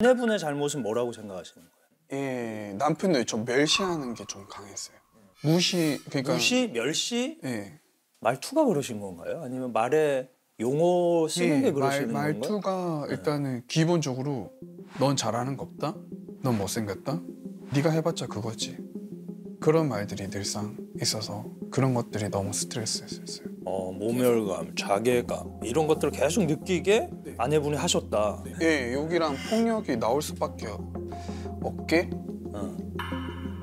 아내분의 잘못은 뭐라고 생각하시는 거예요? 예, 남편을 좀 멸시하는 게 좀 강했어요. 그러니까 무시, 멸시? 예. 말투가 그러신 건가요? 아니면 말에 용어 쓰는 게 그러시는 건가요? 말투가 일단은 기본적으로 넌 잘하는 거 없다? 넌 못생겼다? 네가 해봤자 그거지. 그런 말들이 늘상 있어서 그런 것들이 너무 스트레스였어요. 모멸감, 자괴감 이런 것들을 계속 느끼게 아내분이 하셨다. 예, 여기랑 폭력이 나올 수밖에 없게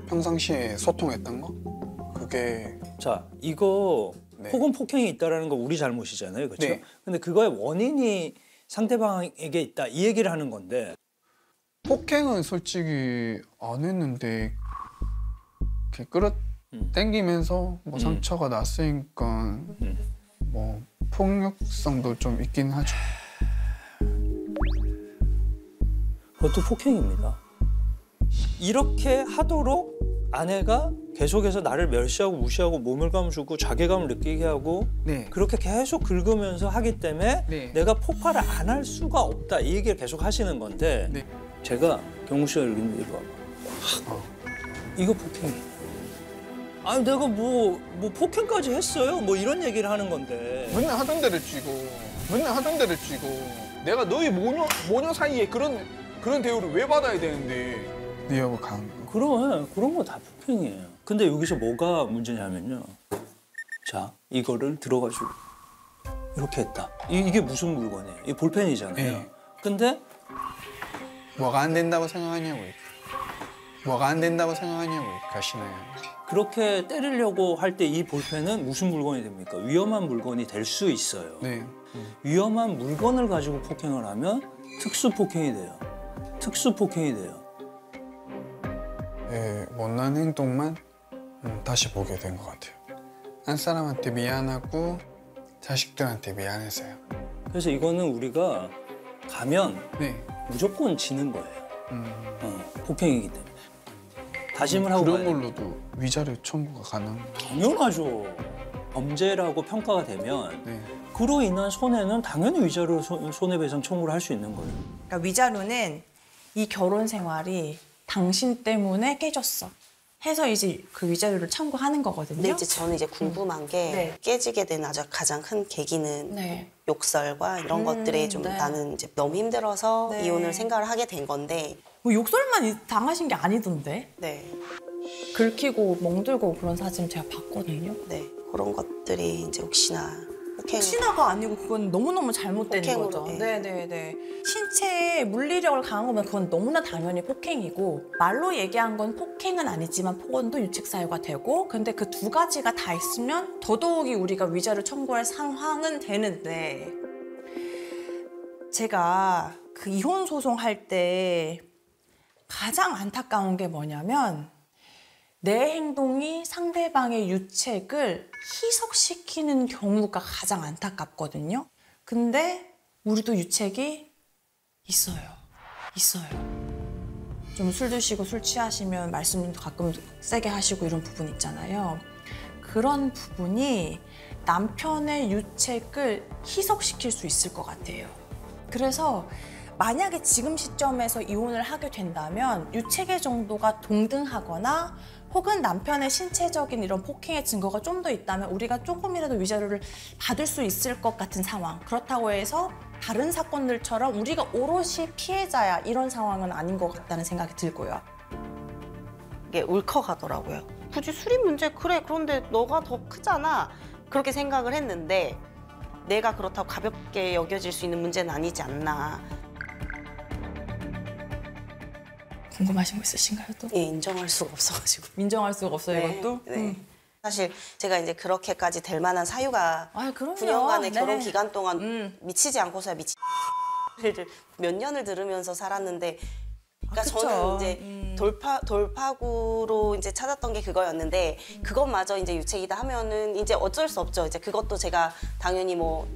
평상시에 소통했던 거? 그게 자, 이거 네. 혹은 폭행이 있다는 거 우리 잘못이잖아요. 그렇죠? 네. 근데 그거의 원인이 상대방에게 있다 이 얘기를 하는 건데 폭행은 솔직히 안 했는데 이렇게 끌어당기면서 뭐 상처가 났으니까 뭐 폭력성도 좀 있긴 하죠. 그것도 폭행입니다. 이렇게 하도록 아내가 계속해서 나를 멸시하고 무시하고 모멸감을 주고 자괴감을 느끼게 하고 네. 그렇게 계속 긁으면서 하기 때문에 네. 내가 폭발을 안 할 수가 없다 이 얘기를 계속 하시는 건데 네. 제가 경우 씨가 읽는 이거 이거 폭행이에요. 아니 내가 뭐 폭행까지 했어요? 뭐 이런 얘기를 하는 건데 맨날 하던 데를 쥐고 내가 너희 모녀 사이에 그런 대우를 왜 받아야 되는데 네 여보 강한 거. 그런 거 다 폭행이에요. 근데 여기서 뭐가 문제냐면요. 자, 이거를 들어가지고 이렇게 했다. 이게 무슨 물건이에요? 이 볼펜이잖아요. 네. 근데 뭐가 안 된다고 생각하냐고 가시나요? 그렇게 때리려고 할 때 이 볼펜은 무슨 물건이 됩니까? 위험한 물건이 될 수 있어요. 네. 위험한 물건을 가지고 폭행을 하면 특수폭행이 돼요. 특수폭행이 돼요. 예, 못난 행동만 다시 보게 된 것 같아요. 한 사람한테 미안하고 자식들한테 미안해서요. 그래서 이거는 우리가 가면 네. 무조건 지는 거예요. 폭행이기 때문에. 다짐을 하고 그런 가야 돼요. 걸로도 위자료 청구가 가능한가요? 당연하죠. 범죄라고 평가가 되면 네. 그로 인한 손해는 당연히 위자료 손해배상 청구를 할 수 있는 거예요. 그러니까 위자료는 이 결혼 생활이 당신 때문에 깨졌어. 해서 이제 그 위자료를 청구하는 거거든요. 근데 이제 저는 이제 궁금한 게 네. 깨지게 된 아주 가장 큰 계기는 네. 욕설과 이런 것들에 좀 네. 나는 이제 너무 힘들어서 네. 이혼을 생각을 하게 된 건데 뭐 욕설만 당하신 게 아니던데. 네, 긁히고 멍들고 그런 사진 제가 봤거든요. 네 그런 것들이 이제 혹시나 폭행 혹시나가 아니고 그건 너무너무 잘못된 폭행으로, 거죠. 네. 네네네. 신체에 물리력을 강한 거면 그건 너무나 당연히 폭행이고 말로 얘기한 건 폭행은 아니지만 폭언도 유책사유가 되고 근데 그 두 가지가 다 있으면 더더욱이 우리가 위자료 청구할 상황은 되는데 제가 그 이혼 소송할 때 가장 안타까운 게 뭐냐면 내 행동이 상대방의 유책을 희석시키는 경우가 가장 안타깝거든요. 근데 우리도 유책이 있어요. 좀 술 드시고 술 취하시면 말씀도 가끔 세게 하시고 이런 부분 있잖아요. 그런 부분이 남편의 유책을 희석시킬 수 있을 것 같아요. 그래서 만약에 지금 시점에서 이혼을 하게 된다면 유책의 정도가 동등하거나 혹은 남편의 신체적인 이런 폭행의 증거가 좀 더 있다면 우리가 조금이라도 위자료를 받을 수 있을 것 같은 상황. 그렇다고 해서 다른 사건들처럼 우리가 오롯이 피해자야 이런 상황은 아닌 것 같다는 생각이 들고요. 이게 울컥하더라고요. 굳이 술이 문제 그래 그런데 너가 더 크잖아 그렇게 생각을 했는데 내가 그렇다고 가볍게 여겨질 수 있는 문제는 아니지 않나. 궁금하신 거 있으신가요 또? 예, 인정할 수가 없어가지고. 인정할 수가 없어요 네, 이것도? 네. 사실 제가 이제 그렇게까지 될 만한 사유가 아, 그럼요. 9년간의 네. 결혼 기간 동안 미치지 않고서야 몇 년을 들으면서 살았는데 그러니까 그쵸. 저는 이제 돌파구로 이제 찾았던 게 그거였는데 그것마저 이제 유책이다 하면은 이제 어쩔 수 없죠. 이제 그것도 제가 당연히 뭐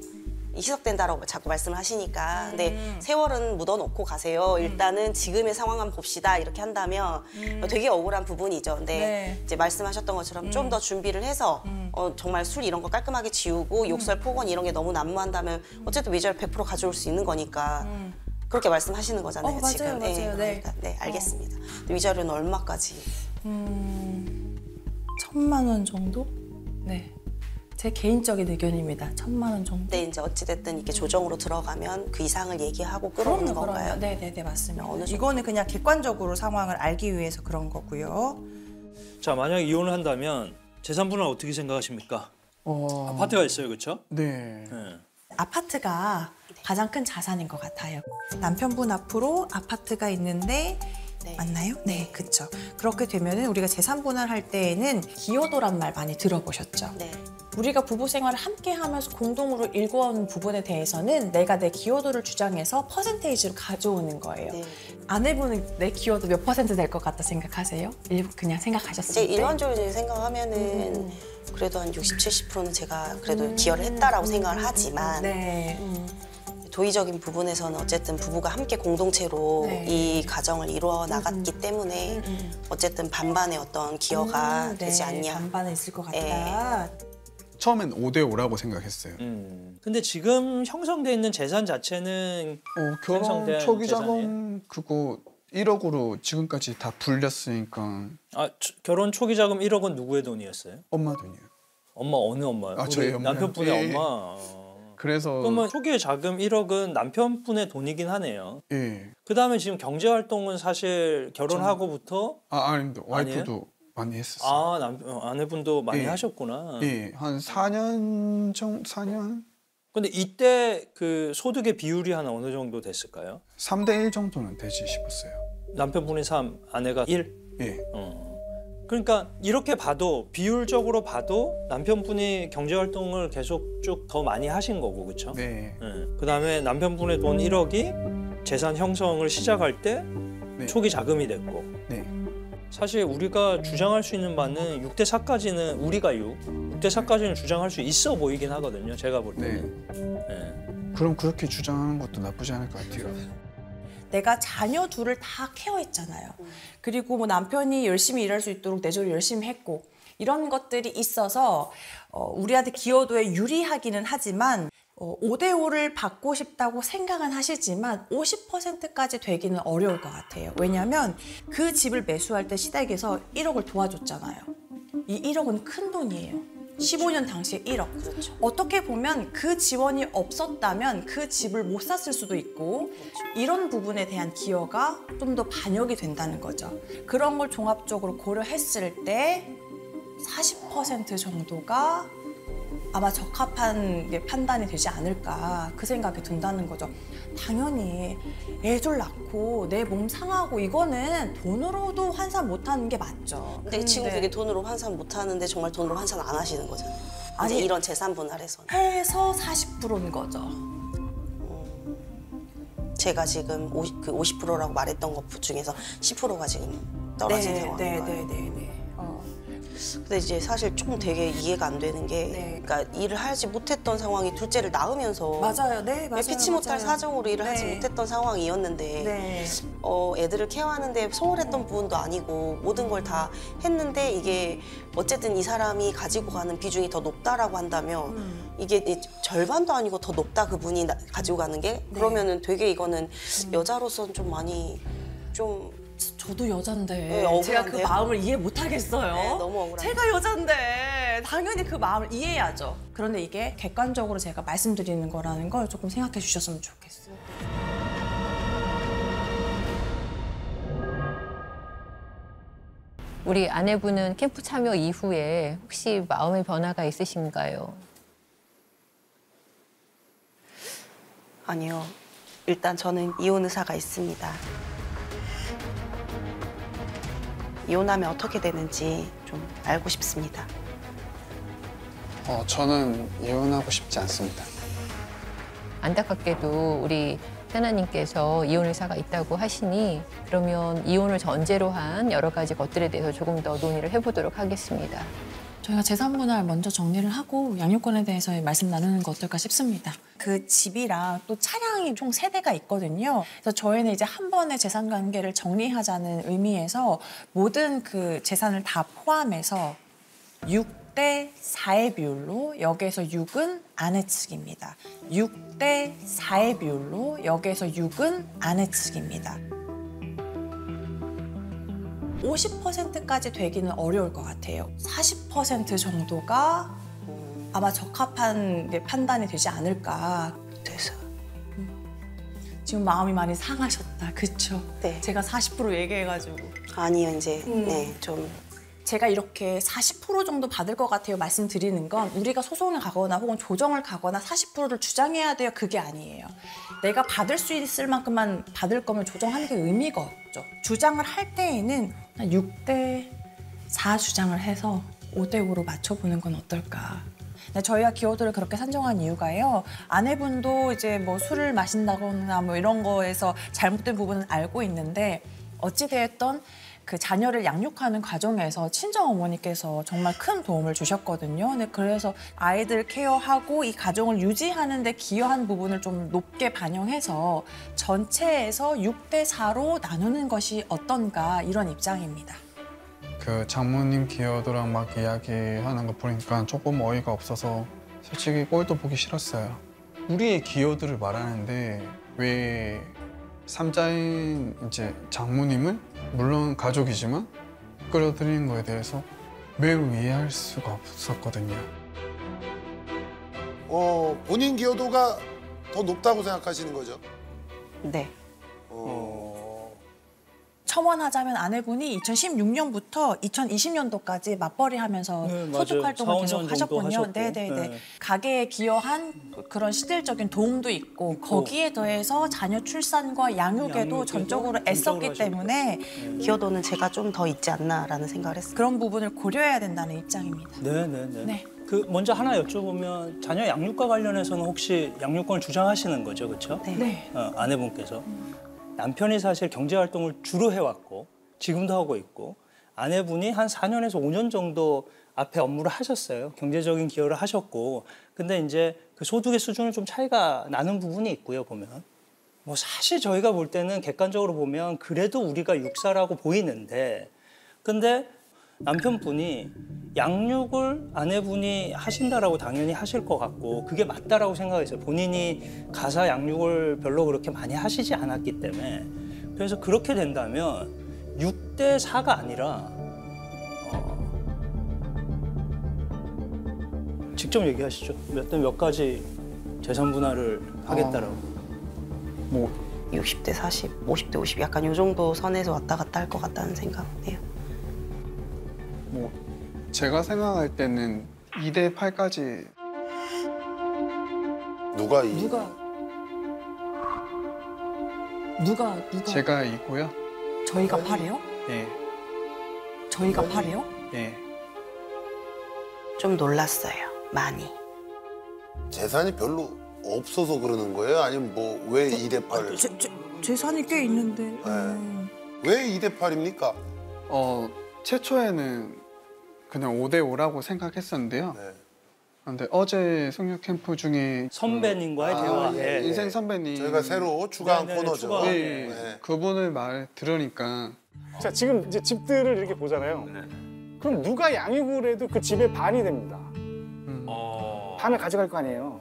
희석된다라고 자꾸 말씀을 하시니까 근데 세월은 묻어놓고 가세요. 일단은 지금의 상황만 봅시다. 이렇게 한다면 되게 억울한 부분이죠. 근데 네. 이제 말씀하셨던 것처럼 좀 더 준비를 해서 정말 술 이런 거 깔끔하게 지우고 욕설, 폭언 이런 게 너무 난무한다면 어쨌든 위자료 100% 가져올 수 있는 거니까 그렇게 말씀하시는 거잖아요. 맞아요, 지금. 맞아요. 네. 그러니까, 네, 알겠습니다. 위자료는 얼마까지? 1,000만 원 정도? 네. 제 개인적인 의견입니다. 1,000만 원 정도. 네, 이제 어찌됐든 이렇게 조정으로 들어가면 그 이상을 얘기하고 끌어오는 건가요? 네네네, 맞습니다. 어느 정도? 이거는 그냥 객관적으로 상황을 알기 위해서 그런 거고요. 자, 만약 이혼을 한다면 재산분할 어떻게 생각하십니까? 아파트가 있어요, 그렇죠? 네. 네. 아파트가 가장 큰 자산인 것 같아요. 남편분 앞으로 아파트가 있는데 네. 맞나요? 네, 그렇죠. 그렇게 되면은 우리가 재산 분할할 때에는 기여도란 말 많이 들어보셨죠? 네. 우리가 부부 생활을 함께 하면서 공동으로 일궈온 부분에 대해서는 내가 내 기여도를 주장해서 퍼센테이지로 가져오는 거예요. 네. 아내분은 내 기여도 몇 퍼센트 될 것 같다 생각하세요? 그냥 생각하셨을 이제 때? 일반적으로 생각하면은 그래도 한 60, 70%는 제가 그래도 기여를 했다라고 생각을 하지만 네. 도의적인 부분에서는 어쨌든 부부가 함께 공동체로 네. 이 가정을 이루어 나갔기 때문에 어쨌든 반반의 어떤 기여가 되지 않냐. 반반은 있을 것 예. 같다. 처음엔 5대5라고 생각했어요. 근데 지금 형성돼 있는 재산 자체는 결혼 생성된 초기 재산이에요? 자금 그거 1억으로 지금까지 다 불렸으니까 결혼 초기 자금 1억은 누구의 돈이었어요? 엄마 돈이에요. 엄마 어느 엄마요? 아, 저희 우리 엄마요. 남편분의 예. 엄마. 그래서 그러면 초기의 자금 1억은 남편분의 돈이긴 하네요. 예. 그다음에 지금 경제 활동은 사실 결혼하고부터 아닙니다. 와이프도 많이 했었어요. 아내분도 많이 예. 하셨구나. 예, 한 4년 정도 4년 근데 이때 그 소득의 비율이 한 어느 정도 됐을까요? 3대1 정도는 되지 싶었어요. 남편분이 3, 아내가 1. 예. 그러니까 이렇게 봐도 비율적으로 봐도 남편분이 경제 활동을 계속 쭉 더 많이 하신 거고, 그렇죠? 네. 그다음에 남편분의 돈 1억이 재산 형성을 시작할 때 네. 초기 자금이 됐고. 네. 사실 우리가 주장할 수 있는 바는 6대 4까지는 우리가 6대 4까지는 주장할 수 있어 보이긴 하거든요. 제가 볼 때는. 네. 그럼 그렇게 주장하는 것도 나쁘지 않을 것 같아요. 내가 자녀 둘을 다 케어했잖아요. 그리고 뭐 남편이 열심히 일할 수 있도록 내조를 열심히 했고 이런 것들이 있어서 우리한테 기여도에 유리하기는 하지만 5대5를 받고 싶다고 생각은 하시지만 50%까지 되기는 어려울 것 같아요. 왜냐하면 그 집을 매수할 때 시댁에서 1억을 도와줬잖아요. 이 1억은 큰 돈이에요. 15년 당시에 1억. 그렇죠. 어떻게 보면 그 지원이 없었다면 그 집을 못 샀을 수도 있고 이런 부분에 대한 기여가 좀 더 반영이 된다는 거죠. 그런 걸 종합적으로 고려했을 때 40% 정도가 아마 적합한 판단이 되지 않을까 그 생각이 든다는 거죠. 당연히 애들 낳고 내 몸 상하고 이거는 돈으로도 환산 못하는 게 맞죠. 근데 지금 그게 돈으로 환산 못 하는데 정말 돈으로 환산 안 하시는 거잖아요. 아니, 이제 이런 재산 분할에서는. 해서 40%인 거죠. 제가 지금 50%라고 말했던 것 중에서 10%가 지금 떨어진 상황인 거예요. 네. 근데 이제 사실 좀 되게 이해가 안 되는 게 네. 그러니까 일을 하지 못했던 상황이 둘째를 낳으면서 맞아요. 네, 맞아요. 피치 못할 맞아요. 사정으로 일을 하지 네. 못했던 상황이었는데 네. 애들을 케어하는데 소홀했던 부분도 아니고 모든 걸 다 했는데 이게 어쨌든 이 사람이 가지고 가는 비중이 더 높다라고 한다면 이게 절반도 아니고 더 높다 그분이 가지고 가는 게 그러면은 되게 이거는 여자로서는 좀 많이 좀 저도 여잔데 네, 제가 그 억울한데요? 마음을 이해 못 하겠어요. 네, 너무 억울한데. 제가 여잔데 당연히 그 마음을 이해해야죠. 그런데 이게 객관적으로 제가 말씀드리는 거라는 걸 조금 생각해 주셨으면 좋겠어요. 우리 아내분은 캠프 참여 이후에 혹시 마음의 변화가 있으신가요? 아니요. 일단 저는 이혼 의사가 있습니다. 이혼하면 어떻게 되는지 좀 알고 싶습니다. 저는 이혼하고 싶지 않습니다. 안타깝게도 우리 하나님께서 이혼 의사가 있다고 하시니 그러면 이혼을 전제로 한 여러 가지 것들에 대해서 조금 더 논의를 해보도록 하겠습니다. 저희가 재산 분할 먼저 정리를 하고 양육권에 대해서 말씀 나누는 거 어떨까 싶습니다. 그 집이랑 또 차량이 총 3대가 있거든요. 그래서 저희는 이제 한 번에 재산 관계를 정리하자는 의미에서 모든 그 재산을 다 포함해서 6대 6대 4의 비율로 여기에서 6은 아내 측입니다. 6대 4의 비율로 여기에서 6은 아내 측입니다. 50%까지 되기는 어려울 것 같아요. 40% 정도가 아마 적합한 판단이 되지 않을까. 돼서. 지금 마음이 많이 상하셨다. 그쵸? 네. 제가 40% 얘기해가지고. 아니요, 이제 네, 좀 제가 이렇게 40% 정도 받을 것 같아요 말씀드리는 건 우리가 소송을 가거나 혹은 조정을 가거나 40%를 주장해야 돼요. 그게 아니에요. 내가 받을 수 있을 만큼만 받을 거면 조정하는 게 의미가 없죠. 주장을 할 때에는 6대 4 주장을 해서 5대 5로 맞춰보는 건 어떨까. 저희가 기호도를 그렇게 산정한 이유가요. 아내분도 이제 뭐 술을 마신다거나 뭐 이런 거에서 잘못된 부분은 알고 있는데 어찌되었던 그 자녀를 양육하는 과정에서 친정 어머니께서 정말 큰 도움을 주셨거든요. 근데 그래서 아이들 케어하고 이 가정을 유지하는 데 기여한 부분을 좀 높게 반영해서 전체에서 6대 4로 나누는 것이 어떤가 이런 입장입니다. 그 장모님 기여도랑 막 이야기하는 거 보니까 조금 어이가 없어서 솔직히 꼴도 보기 싫었어요. 우리의 기여도를 말하는데 왜 삼자인 이제 장모님을 물론 가족이지만 끌어들이는 거에 대해서 매우 이해할 수가 없었거든요. 본인 기여도가 더 높다고 생각하시는 거죠? 네. 첨언하자면 아내분이 2016년부터 2020년도까지 맞벌이하면서 네, 맞아요. 소득 활동을 4-5년 계속 정도 하셨군요. 하셨고. 네네네. 네. 가게에 기여한 그런 실질적인 도움도 있고 거기에 더해서 자녀 출산과 양육에도 전적으로 애썼기 하셨고. 때문에 기여도는 제가 좀 더 있지 않나라는 생각을 했어요. 그런 부분을 고려해야 된다는 입장입니다. 네네네. 네. 그 먼저 하나 여쭤보면 자녀 양육과 관련해서는 혹시 양육권을 주장하시는 거죠, 그렇죠? 네. 아내분께서 남편이 사실 경제 활동을 주로 해왔고 지금도 하고 있고 아내분이 한 4년에서 5년 정도 앞에 업무를 하셨어요. 경제적인 기여를 하셨고 근데 이제 그 소득의 수준은 좀 차이가 나는 부분이 있고요, 보면. 뭐 사실 저희가 볼 때는 객관적으로 보면 그래도 우리가 육사라고 보이는데 근데 남편분이 양육을 아내분이 하신다라고 당연히 하실 것 같고 그게 맞다라고 생각했어요. 본인이 가사 양육을 별로 그렇게 많이 하시지 않았기 때문에 그래서 그렇게 된다면 6대 4가 아니라 직접 얘기하시죠. 몇 가지 재산 분할을 하겠다라고. 뭐 60대 40, 50대 50 약간 요 정도 선에서 왔다 갔다 할 것 같다는 생각이에요. 뭐 제가 생각할 때는 2대 8까지 누가 이 누가 제가 있고요. 저희가 8이요? 예, 저희가 8이요? 예. 좀 놀랐어요. 많이. 재산이 별로 없어서 그러는 거예요? 아니면 뭐 왜 2대 8? 재산이 꽤 있는데. 왜 2대 8입니까? 최초에는 그냥 5대 5라고 생각했었는데요. 네. 근데 어제 성역 캠프 중에 선배님과의 대화에 인생 선배님 저희가 새로 추가한 네네네, 코너죠. 추가. 예, 네. 그분을 말 들으니까 자, 지금 이제 집들을 이렇게 보잖아요. 그럼 누가 양육을 해도 그 집의 반이 됩니다. 반을 가져갈 거 아니에요.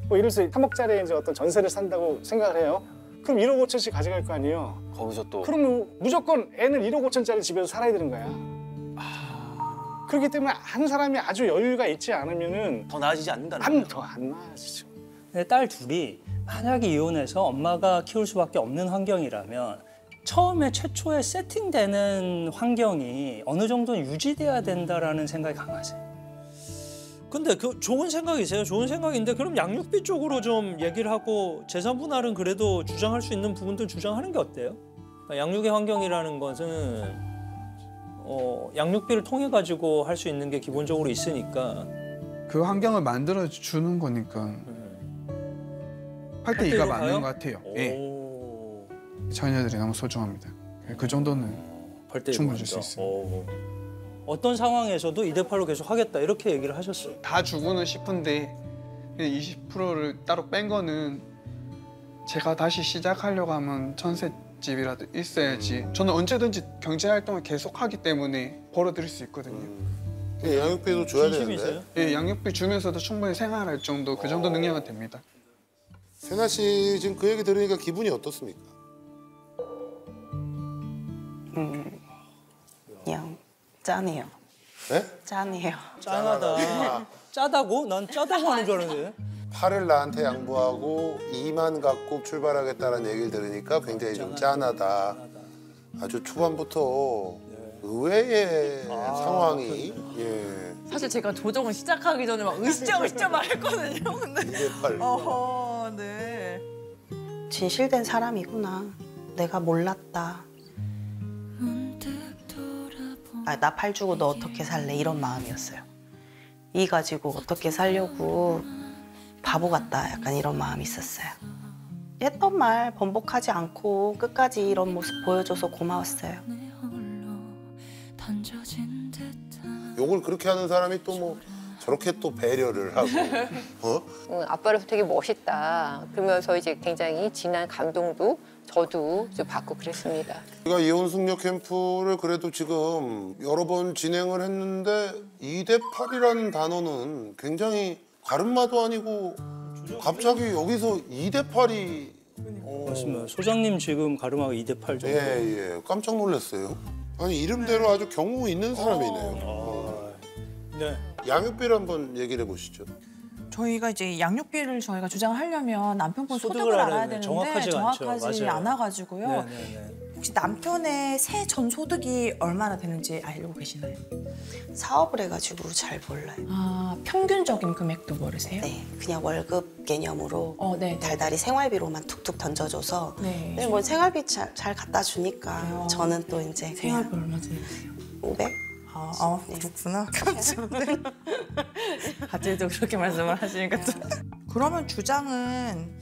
뭐 예를 들어서 3억짜리 이제 어떤 전세를 산다고 생각을 해요. 그럼 1억 5천씩 가져갈 거 아니에요. 거기서 또 그러면 무조건 애는 1억 5천짜리 집에서 살아야 되는 거야. 그렇기 때문에 한 사람이 아주 여유가 있지 않으면은 더 나아지지 않는다는 거예요. 더 안 나아지죠. 근데 딸 둘이 만약에 이혼해서 엄마가 키울 수밖에 없는 환경이라면 처음에 최초에 세팅되는 환경이 어느 정도는 유지돼야 된다라는 생각이 강하세요. 근데 그 좋은 생각이세요. 좋은 생각인데 그럼 양육비 쪽으로 좀 얘기를 하고 재산 분할은 그래도 주장할 수 있는 부분들 주장하는 게 어때요? 그러니까 양육의 환경이라는 것은 양육비를 통해 가지고 할 수 있는 게 기본적으로 있으니까 그 환경을 만들어 주는 거니까 8대 2가 맞는 것 같아요. 예. 오. 자녀들이 너무 소중합니다. 그 정도는 8대 충분히 줄 수 있어요. 어떤 상황에서도 2대 8로 계속 하겠다 이렇게 얘기를 하셨어요. 다 주고는 싶은데 20%를 따로 뺀 거는 제가 다시 시작하려고 하면 전셋집이라도 있어야지. 저는 언제든지 경제 활동을 계속하기 때문에 벌어들일 수 있거든요. 양육비도 줘야 진심이세요? 되는데. 예, 양육비 주면서도 충분히 생활할 정도 그 정도 능력은 됩니다. 세나 씨 지금 그 얘기 들으니까 기분이 어떻습니까? 그냥 짠해요. 네? 짠해요. 짠하다. 짜다고? 난 짜다고 하는 줄 알았는데. 팔을 나한테 양보하고 이만 갖고 출발하겠다는 얘기를 들으니까 굉장히 좀 짠하다. 아주 초반부터 의외의 상황이 예. 사실 제가 조정을 시작하기 전에 막 으쌰으쌰 말했거든요. 근데 2대8. 어허, 네. 진실된 사람이구나. 내가 몰랐다. 아, 나 팔 주고 너 어떻게 살래? 이런 마음이었어요. 이 가지고 어떻게 살려고 바보 같다. 약간 이런 마음이 있었어요. 했던 말 번복하지 않고 끝까지 이런 모습 보여줘서 고마웠어요. 욕을 그렇게 하는 사람이 또 뭐 저렇게 또 배려를 하고 아빠로서 되게 멋있다. 그러면서 이제 굉장히 진한 감동도 저도 좀 받고 그랬습니다. 우리가 이혼 숙녀 캠프를 그래도 지금 여러 번 진행을 했는데 2대8이라는 단어는 굉장히 가름마도 아니고 갑자기 여기서 2대8이 맞습니다. 소장님 지금 가름하고 2대8 정도. 예, 깜짝 놀랐어요. 아니 이름대로 아주 경우 있는 사람이네요. 네. 양육비를 한번 얘기를 해보시죠. 저희가 이제 양육비를 저희가 주장을 하려면 남편분 소득을 소득을 알아야 알아야 되는데 정확하지가 않죠. 정확하지 맞아요. 않아가지고요. 네네네. 혹시 남편의 새 전 소득이 얼마나 되는지 알고 계시나요? 사업을 해가지고 잘 몰라요. 아, 평균적인 금액도 모르세요? 네, 그냥 월급 개념으로 네. 달달이 생활비로만 툭툭 던져줘서 네. 근데 뭐 생활비 잘 갖다 주니까 저는 또 이제 생활비 그냥 얼마 드세요? 500? 그렇구나. 깜짝 놀랐네. 갑자기 또 그렇게 말씀을 하시니까 또. 그러면 주장은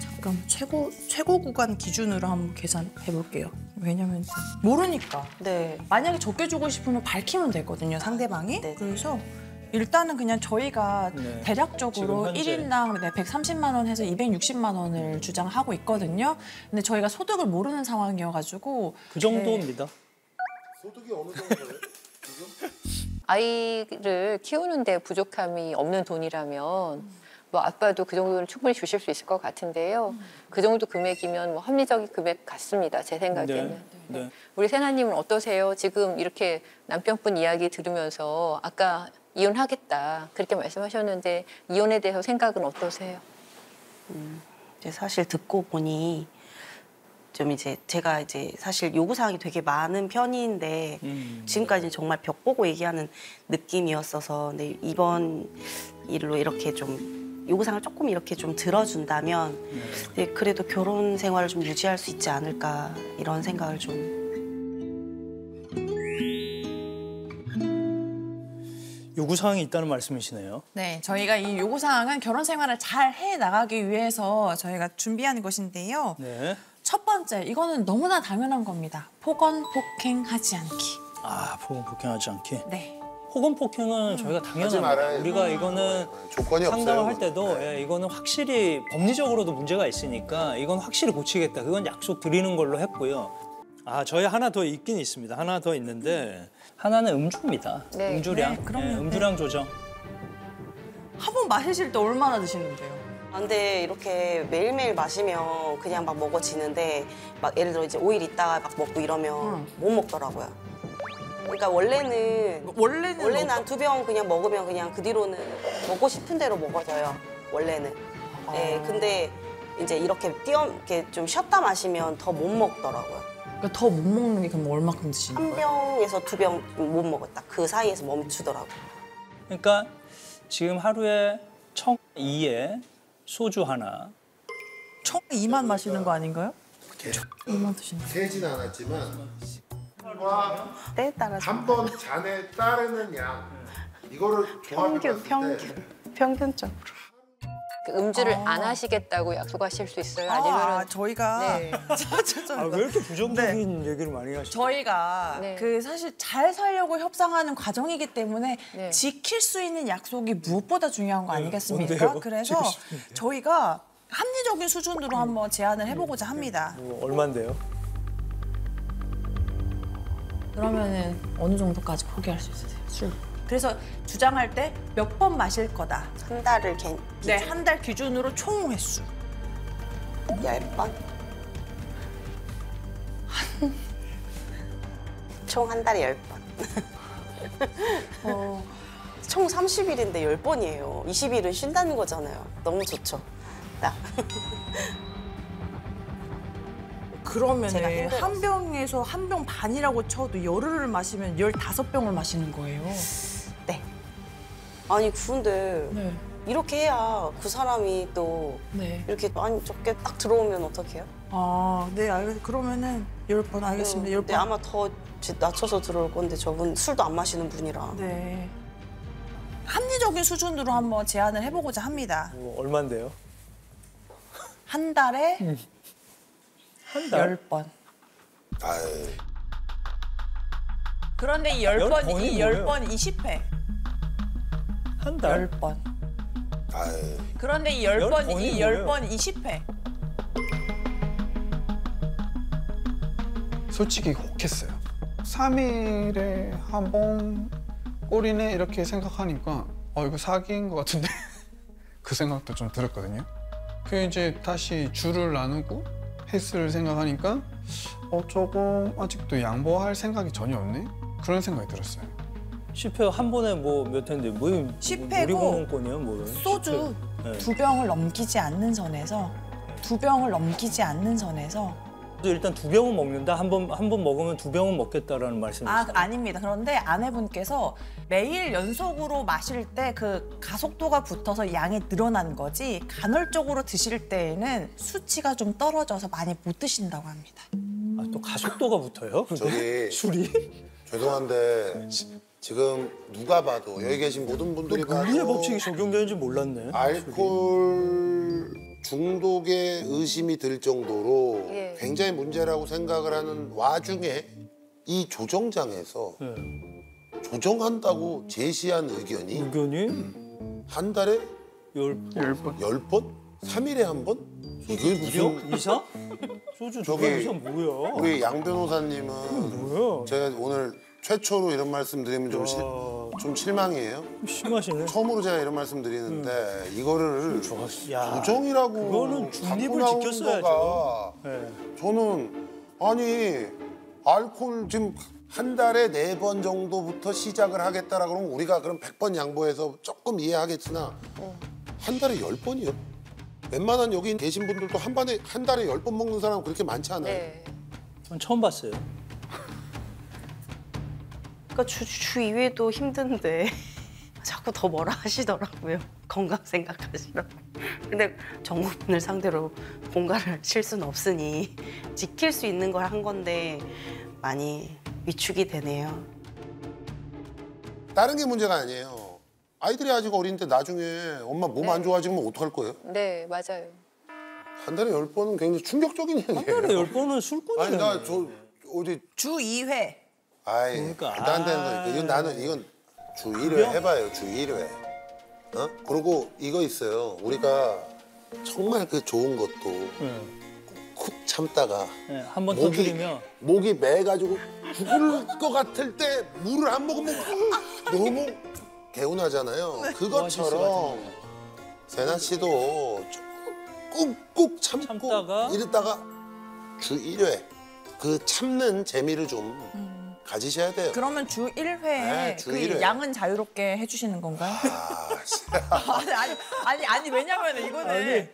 잠깐 최고 구간 기준으로 한번 계산해 볼게요. 왜냐면 모르니까. 네. 만약에 적게 주고 싶으면 밝히면 되거든요, 상대방이. 네. 그래서 일단은 그냥 저희가 네. 대략적으로 지금 현재. 1인당 130만 원 해서 260만 원을 주장하고 있거든요. 근데 저희가 소득을 모르는 상황이어가지고 그 정도입니다. 소득이 어느 정도예요? 아이를 키우는데 부족함이 없는 돈이라면 뭐 아빠도 그 정도는 충분히 주실 수 있을 것 같은데요. 그 정도 금액이면 뭐 합리적인 금액 같습니다. 제 생각에는. 네. 우리 세나님은 어떠세요? 지금 이렇게 남편분 이야기 들으면서 아까 이혼하겠다 그렇게 말씀하셨는데 이혼에 대해서 생각은 어떠세요? 이제 사실 듣고 보니 좀 이제 제가 이제 사실 요구사항이 되게 많은 편인데 지금까지는 정말 벽 보고 얘기하는 느낌이었어서 근데 이번 일로 이렇게 좀 요구사항을 조금 이렇게 좀 들어준다면 근데 그래도 결혼 생활을 좀 유지할 수 있지 않을까 이런 생각을 좀 요구사항이 있다는 말씀이시네요. 네, 저희가 이 요구사항은 결혼 생활을 잘 해 나가기 위해서 저희가 준비하는 것인데요. 네. 첫 번째, 이거는 너무나 당연한 겁니다. 폭언, 폭행하지 않기. 아, 폭언 폭행하지 않기. 네. 폭언 폭행은 저희가 하지 당연합니다. 말아야 우리가 이거는 조건이 상담을 없어요. 할 때도 네. 예, 이거는 확실히 법리적으로도 문제가 있으니까 이건 확실히 고치겠다. 그건 약속 드리는 걸로 했고요. 아, 저희 하나 더 있긴 있습니다. 하나 더 있는데 하나는 음주입니다. 네. 음주량. 네, 그럼요. 음주량 조정. 한 번 마시실 때 얼마나 드시는데요? 아, 근데 이렇게 매일매일 마시면 그냥 막 먹어지는데 막 예를 들어 이제 5일 있다가 막 먹고 이러면 못 먹더라고요. 그러니까 원래는 한 2병 그냥 먹으면 그냥 그 뒤로는 먹고 싶은 대로 먹어져요. 원래는. 네, 근데 이제 이렇게 이렇게 좀 쉬었다 마시면 더 못 먹더라고요. 그러니까 더 못 먹는 게 그럼 얼마큼 드시는 거예요? 1병에서 2병 못 먹었다. 그 사이에서 멈추더라고요. 그러니까 지금 하루에 청 2에 소주 하나. 총 2만 마시는 거 아닌가요? 2만 드시는 거. 세진 않았지만 때에 따라서 한 번 잔에 따르는 양 이거를 조합해봤을 때 평균적으로. 그 음주를 안 하시겠다고 약속하실 수 있어요? 아니면은 저희가 네. 아, 왜 이렇게 부정적인 얘기를 많이 하시죠? 저희가 네. 그 사실 잘 살려고 협상하는 과정이기 때문에 네. 지킬 수 있는 약속이 무엇보다 중요한 거 아니겠습니까? 뭔데요? 그래서 지킬 수 있는 저희가 합리적인 수준으로 한번 제안을 해보고자 합니다. 뭐 얼마인데요? 그러면은 어느 정도까지 포기할 수 있으세요? 술. 그래서 주장할 때 몇 번 마실 거다. 한 달을 네, 한 달 기준으로 총 횟수. 10번? 총 한 달에 10번. 총 30일인데 10번이에요. 20일은 쉰다는 거잖아요. 너무 좋죠. 딱. 제가 그러면 힘들었어요. 한 병에서 한 병 반이라고 쳐도 열흘을 마시면 15병을 마시는 거예요. 네. 아니 근데 네. 이렇게 해야 그 사람이 또 네. 이렇게 많이 적게 딱 들어오면 어떡해요? 아, 네, 알겠습니다. 그러면은 10번 알겠습니다. 10번. 근데 아마 더 낮춰서 들어올 건데 저분 술도 안 마시는 분이라. 네. 합리적인 수준으로 한번 제안을 해보고자 합니다. 얼마인데요? 한 달에 한 달? 10번. 아이, 그런데 이 10번이 10번이 이 뭐예요? 10번이 20회. 한 달? 10번. 아이. 그런데 이 열 10번이 번이 이 뭐예요? 10번이 20회. 솔직히 혹했어요. 3일에 한 번 꼴이네 이렇게 생각하니까 이거 사기인 것 같은데 그 생각도 좀 들었거든요. 그 이제 다시 줄을 나누고 횟수를 생각하니까 조금 아직도 양보할 생각이 전혀 없네? 그런 생각이 들었어요. 10회 한 번에 뭐 몇 회인데 뭐 10회고 놀이공원권이요 뭐예요? 소주 10회. 네. 2병을 넘기지 않는 선에서 2병을 넘기지 않는 선에서 일단 2병은 먹는다. 한 번 먹으면 2병은 먹겠다라는 말씀이시죠? 아닙니다. 그런데 아내분께서 매일 연속으로 마실 때 그 가속도가 붙어서 양이 늘어난 거지 간헐적으로 드실 때에는 수치가 좀 떨어져서 많이 못 드신다고 합니다. 또 가속도가 붙어요? 저기 술이? 죄송한데 지금 누가 봐도 여기 계신 모든 분들이 물리의 봐도 법칙이 적용되는지 몰랐네. 알코올 중독에 의심이 들 정도로 예. 굉장히 문제라고 생각을 하는 와중에 이 조정장에서 네. 조정한다고 제시한 의견이 의견이 한 달에 10번. 10번? 3일에 한 번? 이게 무슨 2병 이상? 소주 저기 2병 이상 뭐야? 우리 양 변호사님은 뭐야? 제가 오늘 최초로 이런 말씀 드리면 좀 실망이에요. 심하시네. 처음으로 제가 이런 말씀 드리는데 이거를 야, 조정이라고 그거는 갖고 중립을 나온 지켰어야죠. 거가 네. 저는 아니 알코올 지금 한 달에 4번 정도부터 시작을 하겠다라 그러면 우리가 그럼 100번 양보해서 조금 이해하겠으나 한 달에 10번이요? 웬만한 여기 계신 분들도 한 달에 10번 먹는 사람 그렇게 많지 않아요. 네. 전 처음 봤어요. 그러니까 주 2회도 힘든데 자꾸 더 뭐라 하시더라고요. 건강 생각하시라고. 근데 정부분을 상대로 공갈을 칠 수는 없으니 지킬 수 있는 걸 한 건데 많이 위축이 되네요. 다른 게 문제가 아니에요. 아이들이 아직 어린데 나중에 엄마 몸 안 좋아지면 어떡할 거예요? 네, 맞아요. 한 달에 10번은 굉장히 충격적인 얘기예요. 한 달에 10번은 술꾼이네. 아니 나 저 어디 주 2회. 아이 그러니까, 말도 안 되는 거니까 이건 나는 이건 주 1회 해봐요. 주 1회. 그리고 이거 있어요. 우리가 정말 그 좋은 것도 네. 쿡 참다가 네, 한번 터뜨리면 목이 매가지고 죽을 것 같을 때 물을 안 먹으면 너무 개운하잖아요. 그것처럼 세나 씨도 꾹꾹 참고 참다가 이랬다가 주 1회 그 참는 재미를 좀 가지셔야 돼요. 그러면 주 1회에 네, 주 그 1회. 양은 자유롭게 해주시는 건가요? 아니 왜냐면 이거는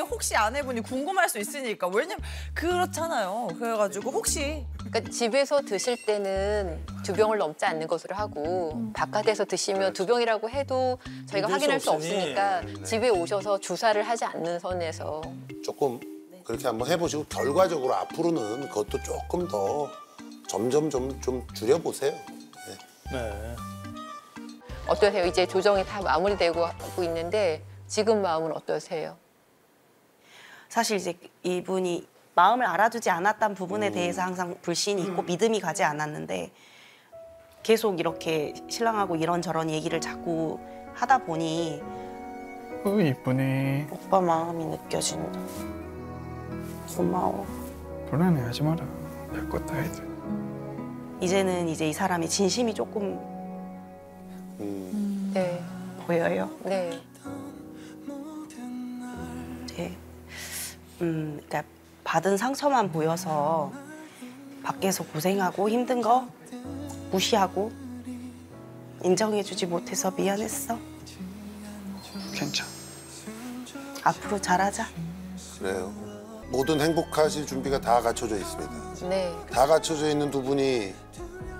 혹시 아내분이 궁금할 수 있으니까 왜냐면 그렇잖아요. 그래가지고 혹시 그러니까 집에서 드실 때는 2병을 넘지 않는 것으로 하고 바깥에서 드시면 2병이라고 해도 저희가 믿을 확인할 수 수 없으니. 없으니까 집에 오셔서 주사를 하지 않는 선에서 조금 그렇게 한번 해보시고 결과적으로 앞으로는 그것도 조금 더 점점 좀 줄여보세요. 네. 네. 어떠세요? 이제 조정이 다 마무리되고 하고 있는데 지금 마음은 어떠세요? 사실 이제 이분이 마음을 알아주지 않았던 부분에 대해서 항상 불신이 있고 믿음이 가지 않았는데 계속 이렇게 신랑하고 이런저런 얘기를 자꾸 하다 보니 이쁘네. 오빠 마음이 느껴진다. 고마워. 불안해하지 마라. 별것 다 해도. 이제는 이제 이 사람의 진심이 조금 네. 보여요. 네. 네. 그러니까 받은 상처만 보여서 밖에서 고생하고 힘든 거 무시하고 인정해주지 못해서 미안했어. 괜찮아. 앞으로 잘하자. 그래요. 모든 행복하실 준비가 다 갖춰져 있습니다. 네. 다 갖춰져 있는 두 분이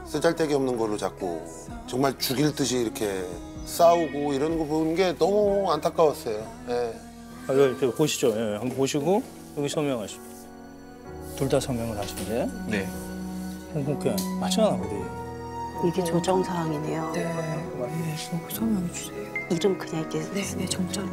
쓰잘데기 없는 걸로 자꾸 정말 죽일 듯이 이렇게 싸우고 이러는 거 보는 게 너무 안타까웠어요. 예. 여기 보시죠. 예, 한번 보시고 여기 서명하시죠. 둘 다 서명을 하신데. 네. 오케이. 맞잖아 우리. 이게 조정 사항이네요. 네. 설명해 주세요. 이름 그냥 이렇게 네, 정자로.